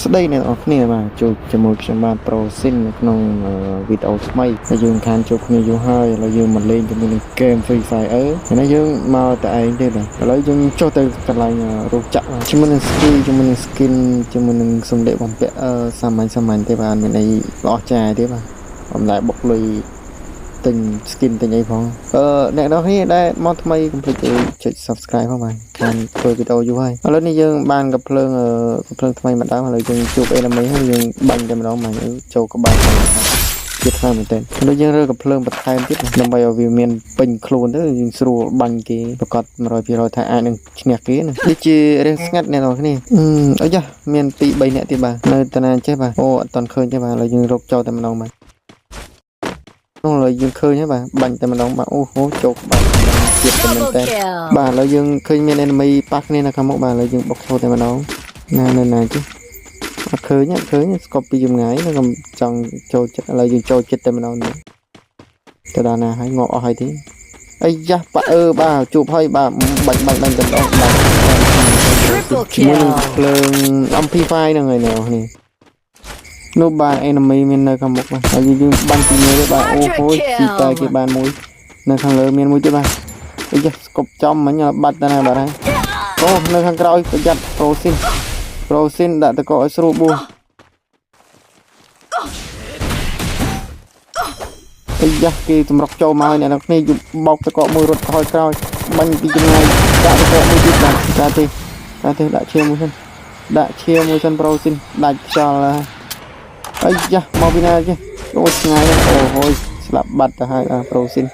ស្ដីអ្នកនរគ្នាបាទជួបជាមួយខ្ញុំបាទប្រូស៊ីននៅក្នុងវីដេអូថ្មីដែលយើងខានជួបគ្នាយូរហើយឥឡូវយើងមកលេងជាមួយនឹងហ្គេម Free Fire ហើយយើងមកតែឯងទេបាទឥឡូវយើងចុះទៅកន្លែងរោគចាក់ជាមួយនឹង skill ជាមួយនឹង skin ជាមួយនឹងសម្លៀកបំពាក់សាមញ្ញទេបាទមានអីអស្ចារ្យទេបាទអំឡែបុកលុយទិញ skin ទិញអីផងអ្នកនរគ្នាដែលមកថ្មីកុំភ្លេចចុច subscribe ផងបាទខានធ្វើវីដេអូយូរហើយឥឡូវនេះយើងបានកំភ្លើងថ្មីម្ដងឥឡូវយើងជួប enemy ហើយយើងបាញ់តែម្ដងមកចូលក្បែរទៀតខ្លាំងមែនទែនឥឡូវយើងរើកំភ្លើងបន្ថែមទៀតដើម្បីឲ្យវាមានពេញខ្លួនទៅយើងស្រួលបាញ់គេប្រកាស 100% ថាអាចនឹងឈ្នះគេណាដូចជារៀងស្ងាត់អ្នកនរគ្នាអីយ៉ាមាន 2-3 នាក់ទៀតបាទនៅតាណាចេះបាទអូអត់តន់ឃើញទេបាទឥឡូវយើងរកចូលតែម្ដងបាទនោះឥឡូវយើងឃើញហើយបាទបាញ់តែម្ដងបាទអូហូចូលក្បែរទៀតតែមែនតើបាទឥឡូវយើងឃើញមាន enemy ប៉ះគ្នានៅខាងមុខបាទឥឡូវយើងបុកចូលតែម្ដងណាចេះអត់ឃើញស្កប់ពីចម្ងាយខ្ញុំចង់ចូលចិត្តឥឡូវយើងចូលចិត្តតែម្ដងនេះទៅដល់ណាហើយងាប់អស់ហើយទេអីយ៉ាប៉បាទជួបហើយបាទបាញ់តែម្ដងបាទជាមួយភ្លើង MP5 ហ្នឹងហើយនេះនោះបាទ enemy មាននៅខាងមុខបាទហើយយើងបាញ់ពីលើទេបាទអូហូស៊ីតែគេបានមួយនៅខាងលើមានមួយទៀតបាទអីយ៉ាស្កប់ចំមិញបាត់ទៅណាបាទហើយអូនៅខាងក្រោយប្រយ័ត្នប្រូស៊ីនដាក់តកឲ្យស្រួលបួសអីយ៉ាគេសម្រុកចូលមកហើយអ្នកនរគ្នាយបោកតកមួយរត់ក្រោយបាញ់ពីចម្ងាយដាក់តកមួយទៀតបាទដាក់ទេដាក់ឈាមមួយសិនប្រូស៊ីនដាច់ខ្យល់ហើយអីយ៉ាមកពីណាចេះអូឆ្ងាយអូហូយស្លាប់បាត់ទៅហើយប្រូស៊ីន